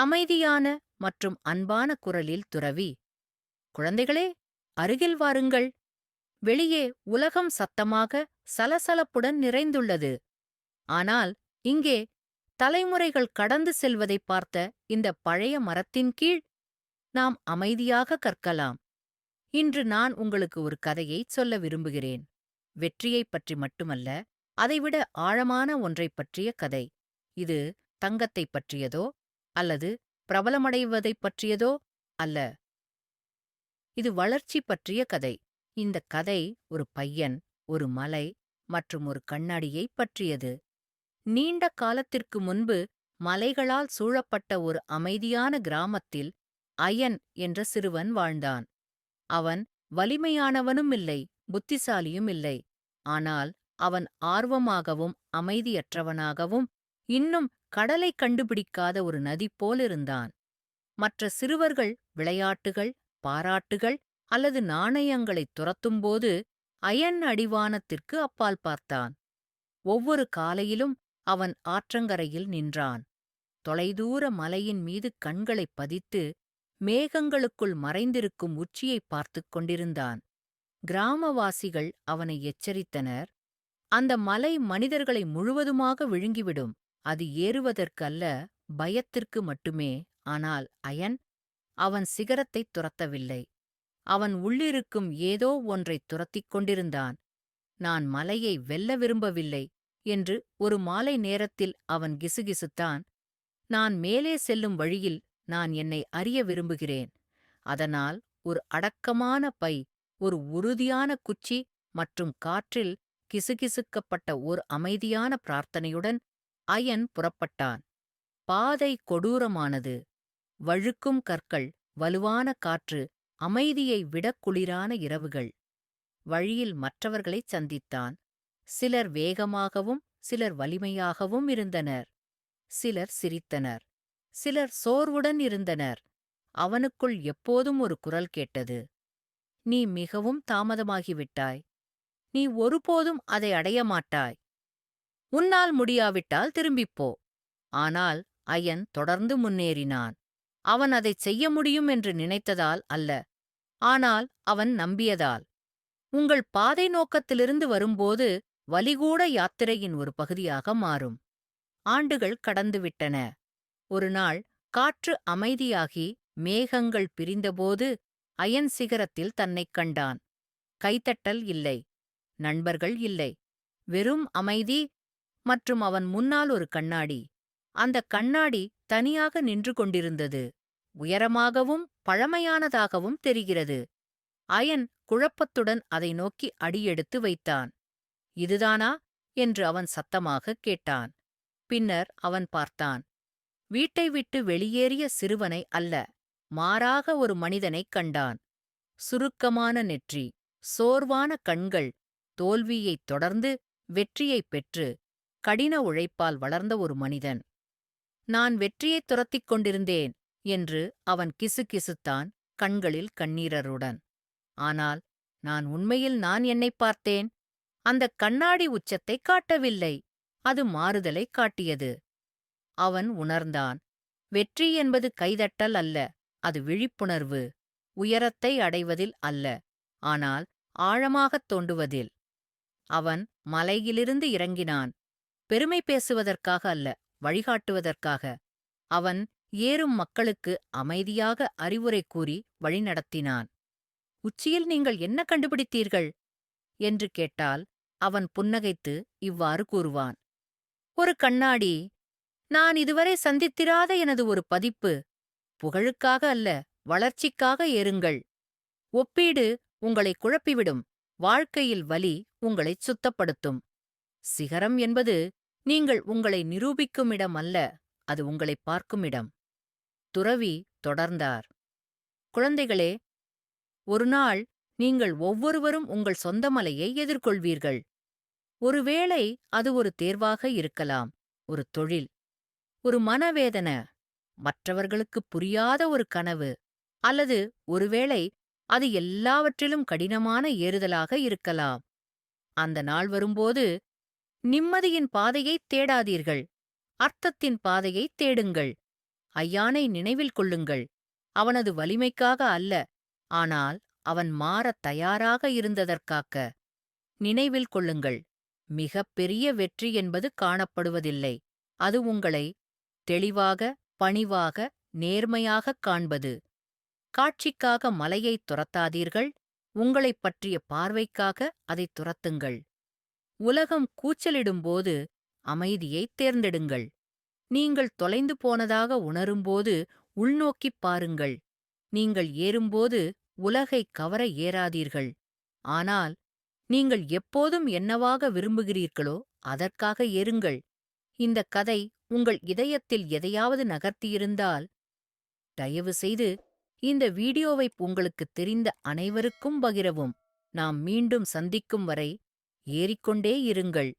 அமைதியான மற்றும் அன்பான குரலில் துறவி, குழந்தைகளே, அருகில் வாருங்கள். வெளியே உலகம் சத்தமாக சலசலப்புடன் நிறைந்துள்ளது. ஆனால் இங்கே தலைமுறைகள் கடந்து செல்வதைப் பார்த்த இந்த பழைய மரத்தின் கீழ் நாம் அமைதியாக கற்கலாம். இன்று நான் உங்களுக்கு ஒரு கதையைச் சொல்ல விரும்புகிறேன். வெற்றியைப் பற்றி மட்டுமல்ல, அதைவிட ஆழமான ஒன்றைப் பற்றிய கதை. இது தங்கத்தைப் பற்றியதோ அல்லது பிரபலமடைவதைப் பற்றியதோ அல்ல. இது வளர்ச்சி பற்றிய கதை. இந்த கதை ஒரு பையன், ஒரு மலை மற்றும் ஒரு கண்ணாடியைப் பற்றியது. நீண்ட காலத்திற்கு முன்பு மலைகளால் சூழப்பட்ட ஒரு அமைதியான கிராமத்தில் அயன் என்ற சிறுவன் வாழ்ந்தான். அவன் வலிமையானவனும் இல்லை, புத்திசாலியும் இல்லை. ஆனால் அவன் ஆர்வமாகவும் அமைதியற்றவனாகவும் இன்னும் கடலை கண்டுபிடிக்காத ஒரு நதி போலிருந்தான். மற்ற சிறுவர்கள் விளையாட்டுகள், பாராட்டுகள் அல்லது நாணயங்களைத் துரத்தும்போது அயன் அடிவானத்திற்கு அப்பால் பார்த்தான். ஒவ்வொரு காலையிலும் அவன் ஆற்றங்கரையில் நின்றான். தொலைதூர மலையின் மீது கண்களைப் பதித்து மேகங்களுக்குள் மறைந்திருக்கும் உச்சியைப் பார்த்துக் கொண்டிருந்தான். கிராமவாசிகள் அவனை எச்சரித்தனர். அந்த மலை மனிதர்களை முழுவதுமாக விழுங்கிவிடும். அது ஏறுவதற்கு அல்ல, பயத்திற்கு மட்டுமே. ஆனால் அயன் அவன் சிகரத்தைத் துரத்தவில்லை. அவன் உள்ளிருக்கும் ஏதோ ஒன்றைத் துரத்திக் கொண்டிருந்தான். நான் மலையை வெல்ல விரும்பவில்லை என்று ஒரு மாலை நேரத்தில் அவன் கிசுகிசுத்தான். நான் மேலே செல்லும் வழியில் நான் என்னை அறிய விரும்புகிறேன். அதனால் ஒரு அடக்கமான பை, ஒரு உறுதியான குச்சி மற்றும் காற்றில் கிசுகிசுக்கப்பட்ட ஒரு அமைதியான பிரார்த்தனையுடன் அயன் புறப்பட்டான். பாதை கொடூரமானது. வழுக்கும் கற்கள், வலுவான காற்று, அமைதியை விடக் குளிரான இரவுகள். வழியில் மற்றவர்களைச் சந்தித்தான். சிலர் வேகமாகவும் சிலர் வலிமையாகவும் இருந்தனர். சிலர் சிரித்தனர், சிலர் சோர்வுடன் இருந்தனர். அவனுக்குள் எப்போதும் ஒரு குரல் கேட்டது. நீ மிகவும் தாமதமாகிவிட்டாய். நீ ஒருபோதும் அதை அடைய மாட்டாய். உன்னால் முடியாவிட்டால் திரும்பிப் போ. ஆனால் அயன் தொடர்ந்து முன்னேறினான். அவன் அதைச் செய்ய முடியும் என்று நினைத்ததால் அல்ல, ஆனால் அவன் நம்பியதால். உங்கள் பாதை நோக்கத்திலிருந்து வரும்போது வலிகூட யாத்திரையின் ஒரு பகுதியாக மாறும். ஆண்டுகள் கடந்துவிட்டன. ஒருநாள் காற்று அமைதியாகி மேகங்கள் பிரிந்தபோது அயன் சிகரத்தில் தன்னைக் கண்டான். கைத்தட்டல் இல்லை, நண்பர்கள் இல்லை, வெறும் அமைதி மற்றும் அவன் முன்னால் ஒரு கண்ணாடி. அந்த கண்ணாடி தனியாக நின்று கொண்டிருந்தது. உயரமாகவும் பழமையானதாகவும் தெரிகிறது. அயன் குழப்பத்துடன் அதை நோக்கி அடியெடுத்து வைத்தான். இதுதானா என்று அவன் சத்தமாகக் கேட்டான். பின்னர் அவன் பார்த்தான். வீட்டை விட்டு வெளியேறிய சிறுவனை அல்ல, மாறாக ஒரு மனிதனைக் கண்டான். சுருக்கமான நெற்றி, சோர்வான கண்கள், தோல்வியைத் தொடர்ந்து வெற்றியைப் பெற்று கடின உழைப்பால் வளர்ந்த ஒரு மனிதன். நான் வெற்றியைத் துரத்திக் கொண்டிருந்தேன் என்று அவன் கிசுகிசுத்தான், கண்களில் கண்ணீரருடன். ஆனால் நான் உண்மையில் நான் என்னைப் பார்த்தேன். அந்தக் கண்ணாடி உச்சத்தைக் காட்டவில்லை, அது மாறுதலைக் காட்டியது. அவன் உணர்ந்தான். வெற்றி என்பது கைதட்டல் அல்ல, அது விழிப்புணர்வு. உயரத்தை அடைவதில் அல்ல, ஆனால் ஆழமாகத் தோண்டுவதில். அவன் மலையிலிருந்து இறங்கினான். பெருமை பேசுவதற்காக அல்ல, வழிகாட்டுவதற்காக. அவன் ஏறும் மக்களுக்கு அமைதியாக அறிவுரை கூறி வழிநடத்தினான். உச்சியில் நீங்கள் என்ன கண்டுபிடித்தீர்கள் என்று கேட்டால் அவன் புன்னகைத்து இவ்வாறு கூறுவான். ஒரு கண்ணாடி. நான் இதுவரை சந்தித்திராத எனது ஒரு பதிப்பு. புகழுக்காக அல்ல, வளர்ச்சிக்காக ஏறுங்கள். ஒப்பீடு உங்களை குழப்பிவிடும். வாழ்க்கையில் வலி உங்களைச் சுத்தப்படுத்தும். சிகரம் என்பது நீங்கள் உங்களை நிரூபிக்கும் இடம் அல்ல, அது உங்களைப் பார்க்கும் இடம். துறவி தொடர்ந்தார். குழந்தைகளே, ஒருநாள் நீங்கள் ஒவ்வொருவரும் உங்கள் சொந்த மலையை எதிர்கொள்வீர்கள். ஒருவேளை அது ஒரு தேர்வாக இருக்கலாம், ஒரு தொழில், ஒரு மனவேதன, மற்றவர்களுக்குப் புரியாத ஒரு கனவு, அல்லது ஒருவேளை அது எல்லாவற்றிலும் கடினமான ஏறுதலாக இருக்கலாம். அந்த நாள் வரும்போது நிம்மதியின் பாதையைத் தேடாதீர்கள், அர்த்தத்தின் பாதையைத் தேடுங்கள். ஐயானை நினைவில் கொள்ளுங்கள். அவனது வலிமைக்காக அல்ல, ஆனால் அவன் மாறத் தயாராக இருந்ததற்காக. நினைவில் கொள்ளுங்கள், மிகப் பெரிய வெற்றி என்பது காணப்படுவதில்லை. அது உங்களை தெளிவாக, பணிவாக, நேர்மையாகக் காண்பது. காட்சிக்காக மலையைத் துரத்தாதீர்கள், உங்களைப் பற்றிய பார்வைக்காக அதைத் துரத்துங்கள். உலகம் கூச்சலிடும்போது அமைதியைத் தேர்ந்தெடுங்கள். நீங்கள் தொலைந்து போனதாக உணரும்போது உள்நோக்கிப் பாருங்கள். நீங்கள் ஏறும்போது உலகைக் கவர ஏறாதீர்கள். ஆனால் நீங்கள் எப்போதும் என்னவாக விரும்புகிறீர்களோ அதற்காக ஏறுங்கள். இந்தக் கதை உங்கள் இதயத்தில் எதையாவது நகர்த்தியிருந்தால், தயவு செய்து இந்த வீடியோவை உங்களுக்குத் தெரிந்த அனைவருக்கும் பகிரவும். நாம் மீண்டும் சந்திக்கும் வரை ஏறிக்கொண்டே இருங்கள்.